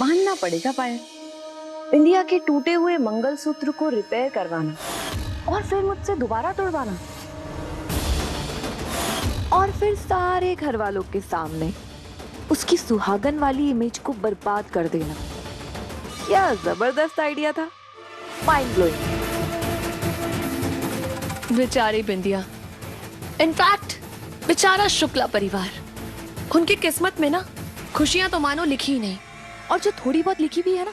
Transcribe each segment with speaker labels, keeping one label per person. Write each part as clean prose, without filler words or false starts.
Speaker 1: मानना पड़ेगा पायल, इंडिया के टूटे हुए मंगलसूत्र को रिपेयर करवाना और फिर मुझसे दोबारा तोड़वाना और फिर सारे घर वालों के सामने उसकी सुहागन वाली इमेज को बर्बाद कर देना। क्या जबरदस्त आइडिया था, माइंड ब्लोइंग।
Speaker 2: बेचारी बिंदिया, इनफैक्ट बेचारा शुक्ला परिवार, उनकी किस्मत में ना खुशियां तो मानो लिखी ही नहीं,
Speaker 1: और जो थोड़ी बहुत लिखी भी है ना,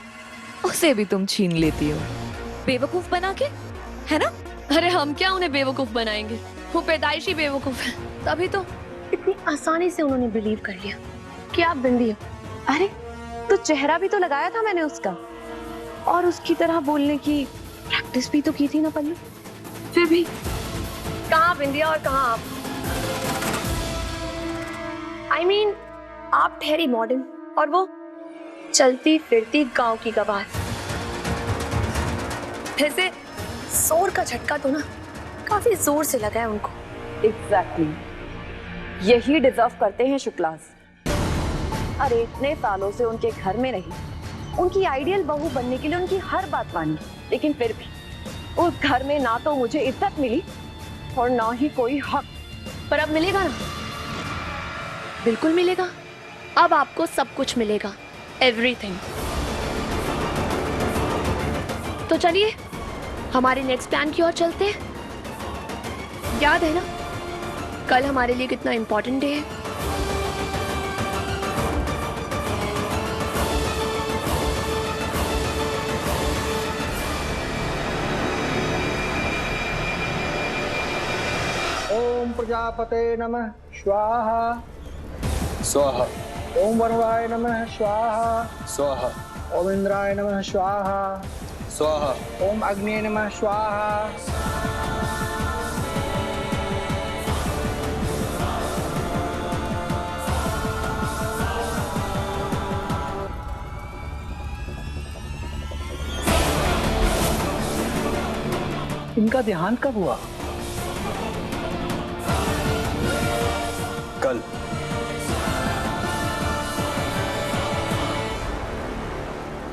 Speaker 1: उसे भी तुम छीन लेती हो बेवकूफ बना के, है ना?
Speaker 2: अरे हम क्या उन्हें बेवकूफ बनाएंगे, वो पैदाइशी बेवकूफ है। तभी तो इतनी आसानी से उन्होंने बिलीव कर लिया कि आप बिंदी हो।
Speaker 1: अरे तो चेहरा भी तो लगाया था मैंने उसका, और उसकी तरह बोलने की प्रैक्टिस भी तो की थी ना पल्लू।
Speaker 2: फिर भी कहाँ बिंदिया और कहाँ आप। I mean, आप ठहरी मॉडर्न और वो चलती फिरती गांव की गवार। वैसे जोर का झटका तो ना काफी जोर से लगा है उनको।
Speaker 1: एग्जैक्टली, यही डिजर्व करते हैं शुक्लास। अरे इतने सालों से उनके घर में रही, उनकी आइडियल बहू बनने के लिए उनकी हर बात मानी, लेकिन फिर भी उस घर में ना तो मुझे इज्जत मिली और ना ही कोई हक।
Speaker 2: पर अब मिलेगा ना, बिल्कुल मिलेगा। अब आपको सब कुछ मिलेगा, एवरीथिंग। तो चलिए हमारे नेक्स्ट प्लान की ओर चलते हैं। याद है ना कल हमारे लिए कितना इंपॉर्टेंट डे है।
Speaker 3: ओम प्रजापते नमः स्वाहा
Speaker 4: स्वाहा।
Speaker 3: ओम वरुणाय नमः स्वाहा
Speaker 4: स्वाहा।
Speaker 3: ओम इंद्राय नमः स्वाहा
Speaker 4: स्वाहा।
Speaker 3: ओम अग्निये नमः स्वाहा। इनका देहांत कब हुआ?
Speaker 4: कल।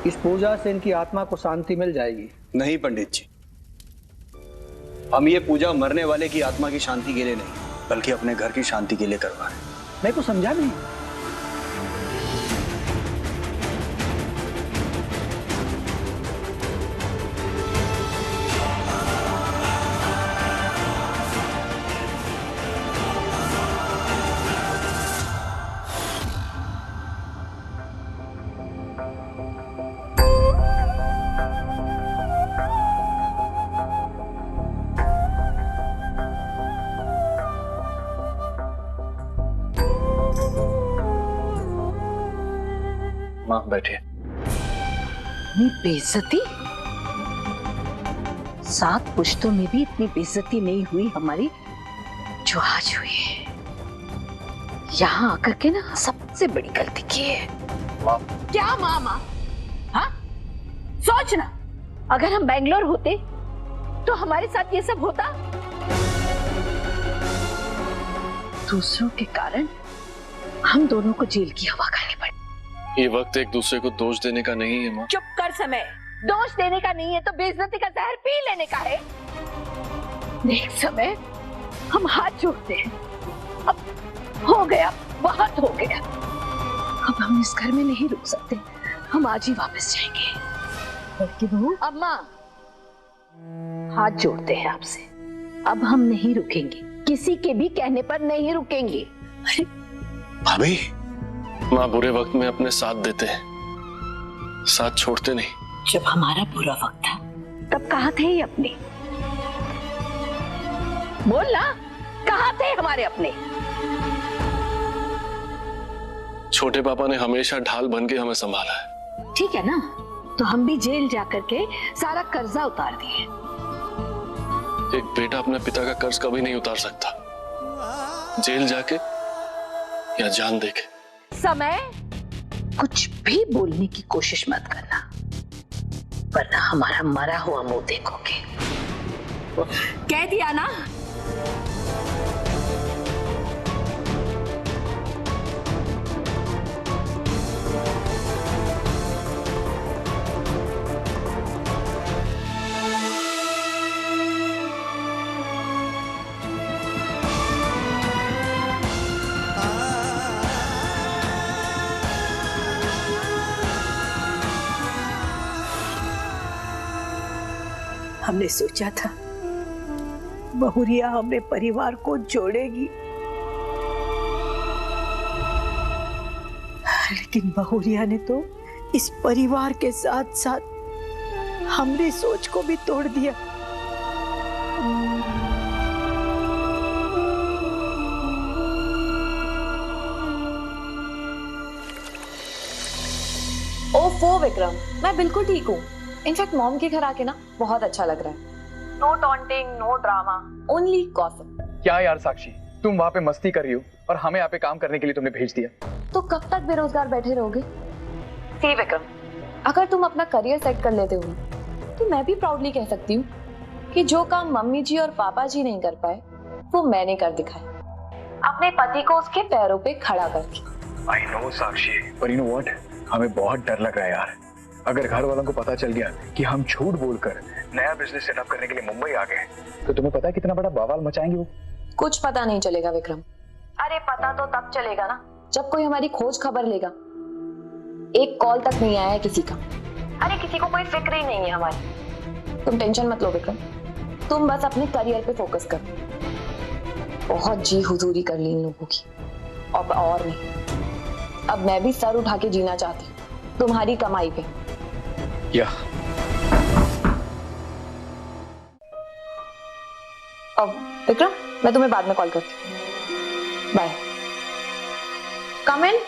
Speaker 3: इस पूजा से इनकी आत्मा को शांति मिल जाएगी।
Speaker 4: नहीं पंडित जी, हम ये पूजा मरने वाले की आत्मा की शांति के लिए नहीं, बल्कि अपने घर की शांति के लिए करवा रहे हैं।
Speaker 3: मैं को समझा नहीं।
Speaker 4: माँ बैठिए।
Speaker 5: इतनी बेइज्जती, 7 पुश्तों में भी इतनी बेइज्जती नहीं हुई हमारी जो आज हुई है। यहाँ आकर के ना सबसे बड़ी गलती की है।
Speaker 4: माँ।
Speaker 5: क्या मामा? हाँ, सोचना, अगर हम बेंगलोर होते तो हमारे साथ ये सब होता। दूसरों के कारण हम दोनों को जेल की हवा खानी पड़ी।
Speaker 6: ये वक्त एक दूसरे को दोष देने का नहीं है माँ।
Speaker 5: चुप कर समय, दोष देने का नहीं है तो बेइज्जती का जहर पी लेने का है। देख समय, हम हाथ जोड़ते हैं। अब हो गया, बहुत हो गया। अब हम इस घर में नहीं रुक सकते, हम आज ही वापस जाएंगे। लड़की बहू, अम्मा, हाथ जोड़ते हैं आपसे। अब हम नहीं रुकेंगे, किसी के भी कहने पर नहीं रुकेंगे। अरे
Speaker 4: भाभी।
Speaker 6: माँ, बुरे वक्त में अपने साथ देते हैं, साथ छोड़ते नहीं।
Speaker 5: जब हमारा बुरा वक्त था तब कहाँ थे ये अपने? बोल ना, कहाँ थे हमारे अपने?
Speaker 6: छोटे पापा ने हमेशा ढाल बन के हमें संभाला है।
Speaker 5: ठीक है ना, तो हम भी जेल जाकर के सारा कर्जा उतार दिए।
Speaker 6: एक बेटा अपने पिता का कर्ज कभी नहीं उतार सकता, जेल जाके या जान देके।
Speaker 5: समय, कुछ भी बोलने की कोशिश मत करना, वरना हमारा मरा हुआ मुंह देखोगे। कह दिया ना। हमने सोचा था बहुरिया हमें परिवार को जोड़ेगी, लेकिन बहुरिया ने तो इस परिवार के साथ साथ हमने सोच को भी तोड़ दिया।
Speaker 1: ओफो विक्रम, मैं बिल्कुल ठीक हूँ। इनफैक्ट मॉम के घर आके ना बहुत अच्छा लग रहा है। No taunting, no drama, only gossip.
Speaker 7: क्या यार साक्षी, तुम वहाँ पे मस्ती कर रही हो और हमें यहाँ पे काम करने के लिए तुमने भेज दिया।
Speaker 1: तो कब तक बेरोजगार बैठे रहोगे? सी विक्रम, अगर तुम अपना करियर सेट कर लेते हो तो मैं भी प्राउडली कह सकती हूँ कि जो काम मम्मी जी और पापा जी नहीं कर पाए वो मैंने कर दिखाया, अपने पति को उसके पैरों पे खड़ा करके।
Speaker 7: आई नो साक्षी, पर यू नो व्हाट, हमें बहुत डर लग रहा है यार। अगर घर वालों को पता चल गया कि हम झूठ बोलकर नया बिजनेस सेटअप करने के लिए मुंबई आ गए तो तुम्हें पता है कितना बड़ा बवाल मचाएंगे वो।
Speaker 1: कुछ पता नहीं चलेगा विक्रम। अरे पता तो तब चलेगा ना जब कोई हमारी खोज खबर लेगा। एक कॉल तक नहीं आया है किसी का। अरे किसी को कोई फिक्र ही नहीं है हमारी। तुम टेंशन मत लो विक्रम, तुम बस अपने करियर पे फोकस करो। बहुत जी हुजूरी कर ली इन लोगों की, अब और नहीं। अब मैं भी सर उठा के जीना चाहती हूँ तुम्हारी कमाई पे।
Speaker 7: या
Speaker 1: अब विक्रम, मैं तुम्हें बाद में कॉल करती हूँ। बाय। कम इन।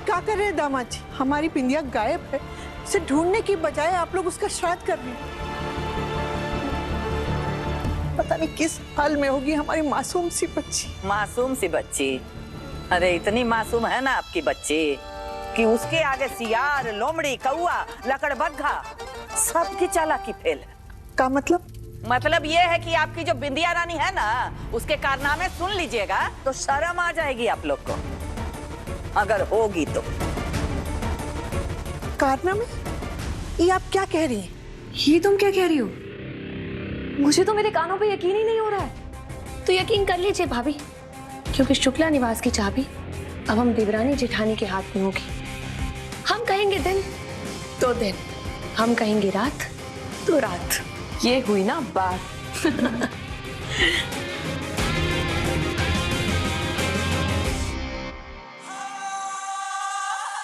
Speaker 8: क्या कर रहे हैं दामाद जी? हमारी बिंदिया गायब है। उसे ढूंढने की बजाय आप लोग उसका श्राद्ध कर रहे हैं। पता नहीं किस हाल में होगी हमारी मासूम सी बच्ची।
Speaker 9: मासूम सी बच्ची? अरे इतनी मासूम है ना आपकी बच्ची कि उसके आगे सियार, लोमड़ी, कौआ, लकड़बग्घा सबकी चालाकी फेल है।
Speaker 8: का मतलब?
Speaker 9: मतलब ये है कि आपकी जो बिंदिया रानी है ना, उसके कारनामे सुन लीजिएगा तो शर्म आ जाएगी आप लोग को, अगर होगी तो।
Speaker 8: कारनामे? ये आप क्या कह रही हैं?
Speaker 2: ये तुम क्या कह रही हो?
Speaker 1: मुझे तो मेरे कानों पे यकीन ही नहीं हो रहा है।
Speaker 2: तो यकीन कर लीजिए भाभी, क्योंकि शुक्ला निवास की चाबी अब हम देवरानी जेठानी के हाथ में होगी। हम कहेंगे दिन तो दिन, हम कहेंगे रात तो रात।
Speaker 1: ये हुई ना बात।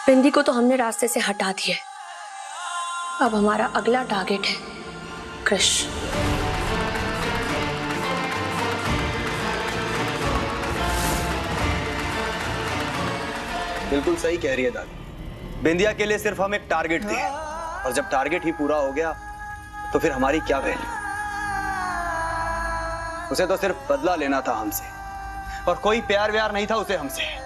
Speaker 2: बिंदी को तो हमने रास्ते से हटा दिया। अब हमारा अगला टारगेट है कृष।
Speaker 4: बिल्कुल सही कह रही है दादी। बिंदिया के लिए सिर्फ हम एक टारगेट थे, और जब टारगेट ही पूरा हो गया तो फिर हमारी क्या वैल्यू? उसे तो सिर्फ बदला लेना था हमसे, और कोई प्यार व्यार नहीं था उसे हमसे।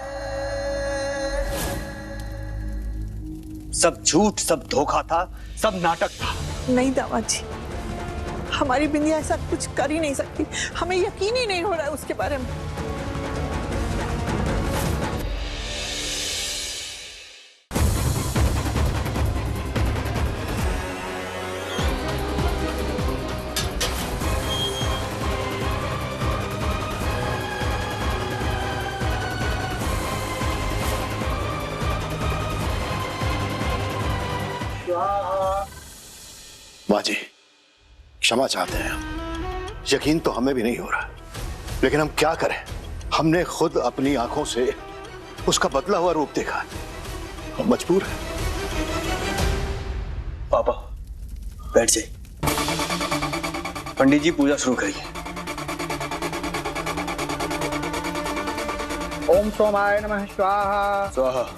Speaker 4: सब झूठ, सब धोखा था, सब नाटक था।
Speaker 8: नहीं दामाद जी, हमारी बिंदिया ऐसा कुछ कर ही नहीं सकती। हमें यकीन ही नहीं हो रहा है उसके बारे में।
Speaker 10: माँ जी, क्षमा चाहते हैं हम। यकीन तो हमें भी नहीं हो रहा, लेकिन हम क्या करें? हमने खुद अपनी आंखों से उसका बदला हुआ रूप देखा, हम मजबूर हैं।
Speaker 4: पापा बैठ जाइए। पंडित जी पूजा शुरू करिए।
Speaker 3: ओम सोमाय नमः स्वाहा।
Speaker 4: स्वाहा।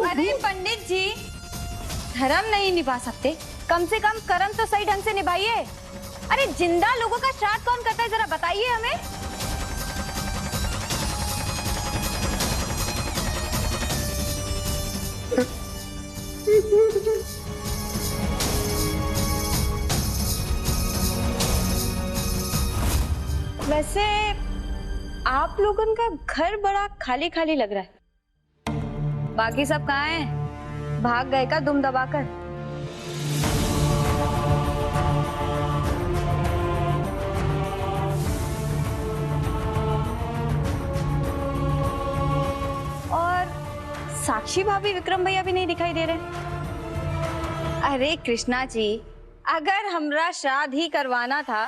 Speaker 11: अरे पंडित जी, धर्म नहीं निभा सकते, कम से कम कर्म तो सही ढंग से निभाइए। अरे जिंदा लोगों का श्राद्ध कौन करता है, जरा बताइए हमें। वैसे आप लोगों का घर बड़ा खाली खाली लग रहा है। बाकी सब कहाँ हैं? भाग गए का दुम दबाकर? और साक्षी भाभी, विक्रम भैया भी नहीं दिखाई दे रहे। अरे कृष्णा जी, अगर हमरा श्राद्ध ही करवाना था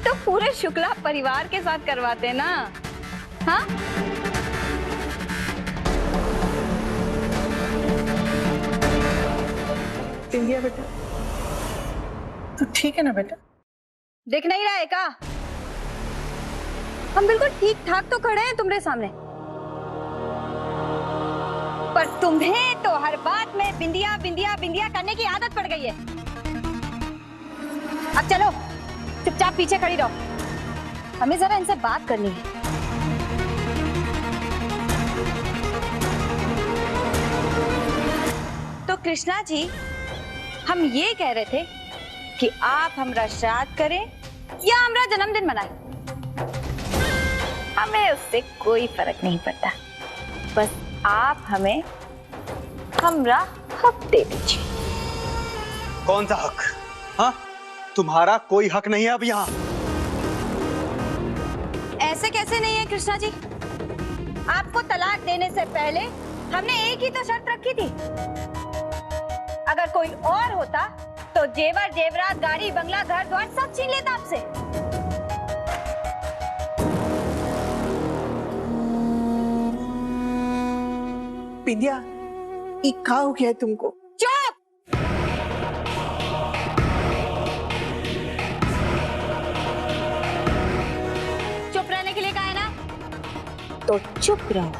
Speaker 11: तो पूरे शुक्ला परिवार के साथ करवाते ना। हाँ,
Speaker 8: बिंदिया बेटा, तो ठीक है ना बेटा?
Speaker 11: देख नहीं रहा है का? हम बिल्कुल ठीक ठाक तो खड़े हैं तुम्हारे सामने, पर तुम्हें तो हर बात में बिंदिया बिंदिया बिंदिया करने की आदत पड़ गई है। अब चलो, चुपचाप पीछे खड़ी रहो, हमें जरा इनसे बात करनी है। तो कृष्णा जी, हम ये कह रहे थे कि आप हमरा श्राद्ध करें या हमरा जन्मदिन मनाएं, हमें उससे कोई फर्क नहीं पड़ता। बस आप हमें हमरा हक दे दीजिए।
Speaker 4: कौन सा हक? हाँ, तुम्हारा कोई हक नहीं है अब यहाँ।
Speaker 11: ऐसे कैसे नहीं है कृष्णा जी? आपको तलाक देने से पहले हमने एक ही तो शर्त रखी थी, अगर कोई और होता तो जेवर जेवरात, गाड़ी बंगला, घर द्वार सब छीन लेता आपसे।
Speaker 8: बिंदिया, ये क्या हो गया है तुमको?
Speaker 11: चुप! चुप रहने के लिए कहा है ना, तो चुप रहो।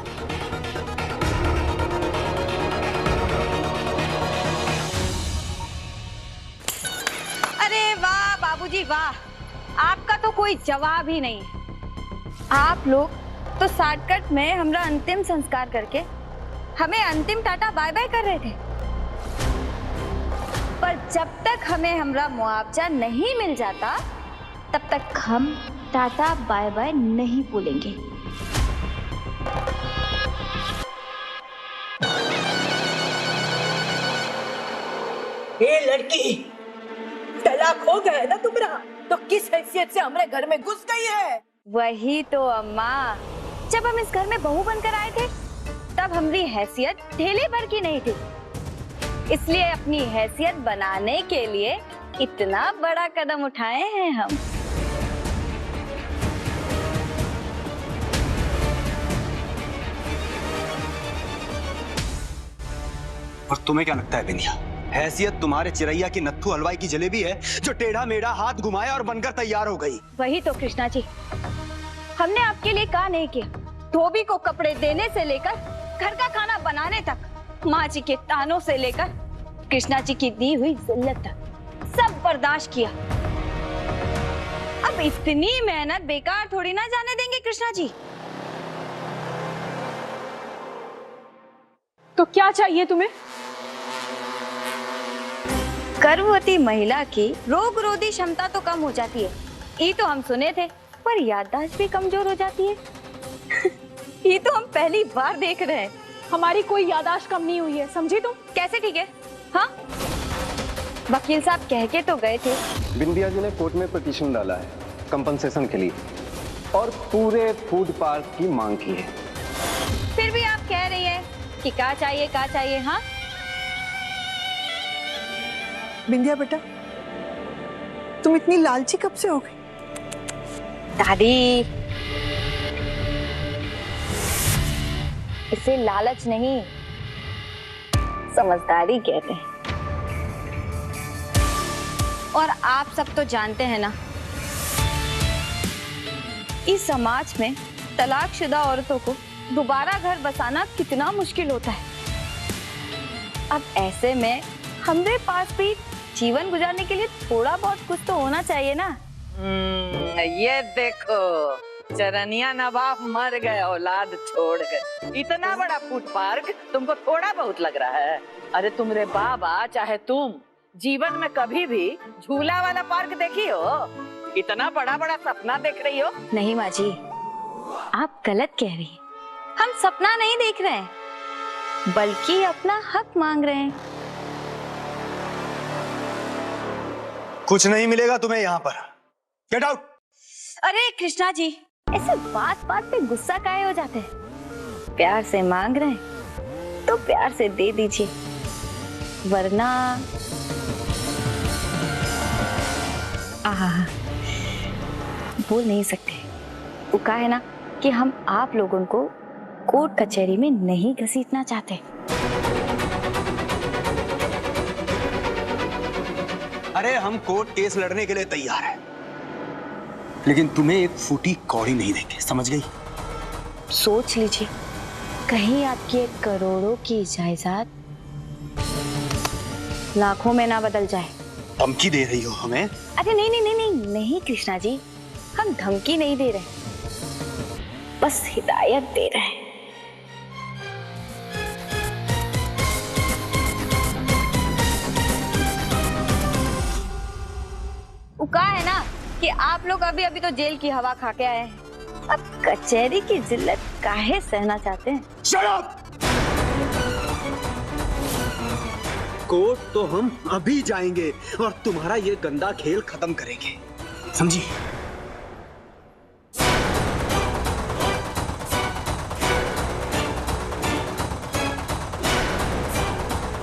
Speaker 11: अरे वाह बाबूजी वाह, आपका तो कोई जवाब ही नहीं है। आप लोग तो शॉर्टकट में हमरा अंतिम संस्कार करके हमें अंतिम टाटा बाय बाय कर रहे थे, पर जब तक हमें हमरा मुआवजा नहीं मिल जाता तब तक हम टाटा बाय बाय नहीं बोलेंगे।
Speaker 8: ये लड़की, तलाक हो गया है ना तुम्हारा, तो किस हैसियत से हमारे घर में घुस गई है?
Speaker 11: वही तो अम्मा, जब हम इस घर में बहू बनकर आए थे तब हमारी हैसियत ढेले भर की नहीं थी, इसलिए अपनी हैसियत बनाने के लिए इतना बड़ा कदम उठाए हैं हम।
Speaker 4: और तुम्हें क्या लगता है बिंदिया, हैसियत तुम्हारे चिरैया की नत्थू हलवाई की जलेबी है जो टेढ़ा मेढ़ा हाथ घुमाया और बनकर तैयार हो गई?
Speaker 11: वही तो कृष्णा जी, हमने आपके लिए कहा नहीं किया। धोबी को कपड़े देने से लेकर घर का खाना बनाने तक, माँ जी के तानों से लेकर कृष्णा जी की दी हुई जिल्लत तक सब बर्दाश्त किया। अब इतनी मेहनत बेकार थोड़ी ना जाने देंगे कृष्णा जी।
Speaker 2: तो क्या चाहिए तुम्हें?
Speaker 11: गर्भवती महिला की रोग-रोधी क्षमता तो कम हो जाती है, ये तो हम सुने थे, पर याददाश्त भी कमजोर हो जाती है। ये तो हम पहली बार देख रहे हैं।
Speaker 2: हमारी कोई याददाश्त कम नहीं हुई है, समझी तुम?
Speaker 11: कैसे ठीक है? हाँ, वकील साहब कह के तो गए थे।
Speaker 12: बिंदिया जी ने कोर्ट में पिटीशन डाला है कंपनसेशन के लिए और पूरे फूड पार्क की मांग की है।
Speaker 11: फिर भी आप कह रही हैं कि क्या चाहिए, हाँ?
Speaker 13: बिंदिया बेटा, तुम इतनी लालची कब से हो गई?
Speaker 11: दादी, इसे लालच नहीं, समझदारी कहते हैं। और आप सब तो जानते हैं ना, इस समाज में तलाकशुदा औरतों को दोबारा घर बसाना कितना मुश्किल होता है। अब ऐसे में हमारे पास भी जीवन गुजारने के लिए थोड़ा बहुत कुछ तो होना चाहिए ना।
Speaker 9: ये देखो, चरनिया नवाब मर गए औलाद छोड़ गए। इतना बड़ा फूड पार्क तुमको थोड़ा बहुत लग रहा है? अरे तुम्हारे बाबा चाहे तुम जीवन में कभी भी झूला वाला पार्क देखी हो? इतना बड़ा बड़ा सपना देख रही हो?
Speaker 11: नहीं माँ जी, आप गलत कह रही हैं। हम सपना नहीं देख रहे हैं, बल्कि अपना हक मांग रहे हैं।
Speaker 4: कुछ नहीं मिलेगा तुम्हें यहाँ पर। Get out.
Speaker 11: अरे कृष्णा जी, ऐसे बात बात पे गुस्सा काहे हो जाते हैं? प्यार से मांग रहे हैं तो प्यार से दे दीजिए, वरना बोल नहीं सकते। वो कहा है ना कि हम आप लोगों को कोर्ट कचहरी में नहीं घसीटना चाहते।
Speaker 4: अरे हम कोर्ट केस लड़ने के लिए तैयार हैं, लेकिन तुम्हें एक फूटी कौड़ी नहीं देंगे, समझ गई?
Speaker 11: सोच लीजिए, कहीं आपकी 1 करोड़ों की जायदाद लाखों में ना बदल जाए।
Speaker 4: धमकी दे रही हो हमें?
Speaker 11: अरे नहीं कृष्णा जी, हम धमकी नहीं दे रहे, बस हिदायत दे रहे हैं। वो कहा है ना कि आप लोग अभी अभी तो जेल की हवा खा के आए हैं, अब कचहरी की जिल्लत काहे सहना चाहते हैं?
Speaker 4: Shut up! कोर्ट तो हम अभी जाएंगे और तुम्हारा ये गंदा खेल खत्म करेंगे, समझी?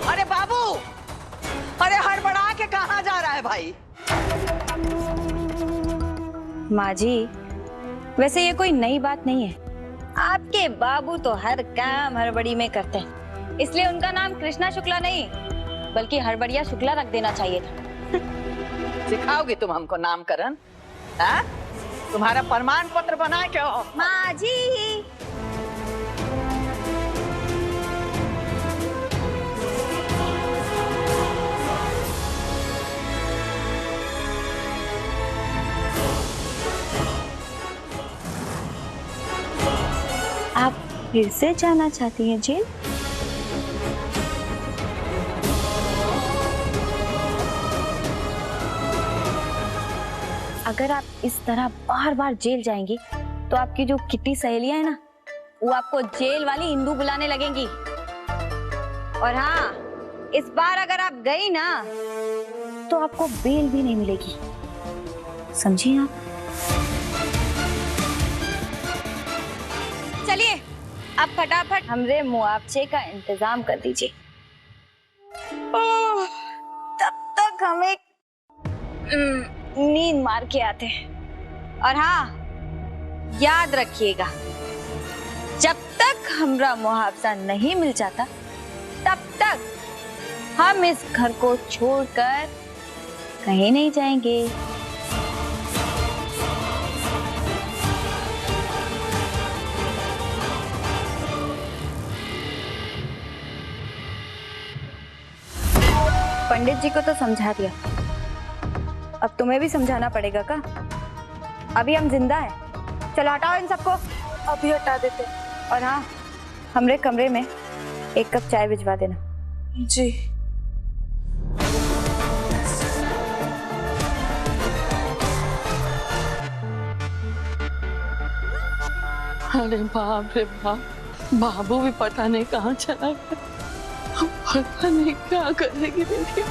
Speaker 9: अरे बाबू, अरे हड़बड़ा के कहाँ जा रहा है भाई?
Speaker 11: माँ जी, वैसे ये कोई नई बात नहीं है। आपके बाबू तो हर काम हड़बड़ी में करते हैं, इसलिए उनका नाम कृष्णा शुक्ला नहीं बल्कि हड़बड़िया शुक्ला रख देना चाहिए था।
Speaker 9: सिखाओगी तुम हमको नामकरण? हाँ? तुम्हारा प्रमाण पत्र बना क्यों?
Speaker 11: माँ जी, आप फिर से जाना चाहती हैं जेल? अगर आप इस तरह बार बार जेल जाएंगी तो आपकी जो कितनी सहेलियां हैं ना, वो आपको जेल वाली इंदू बुलाने लगेंगी। और हाँ, इस बार अगर आप गई ना तो आपको बेल भी नहीं मिलेगी, समझी आप? चलिए, अब फटाफट हमरे मुआवजे का इंतजाम कर दीजिए। तब तक हमें नींद मार के आते हैं। और हाँ, याद रखिएगा, जब तक हमरा मुआवजा नहीं मिल जाता तब तक हम इस घर को छोड़कर कहीं नहीं जाएंगे। पंडित जी को तो समझा दिया, अब तुम्हें भी समझाना पड़ेगा का? अभी हम जिंदा हैं, चलो हटाओ इन सबको। अभी हटा देते। और हाँ, हमरे कमरे में 1 कप चाय भिजवा देना।
Speaker 13: जी।
Speaker 2: अरे बाप रे बाप, बाबू भी पता नहीं कहाँ चला गया, पता नहीं क्या करेगी बेटी।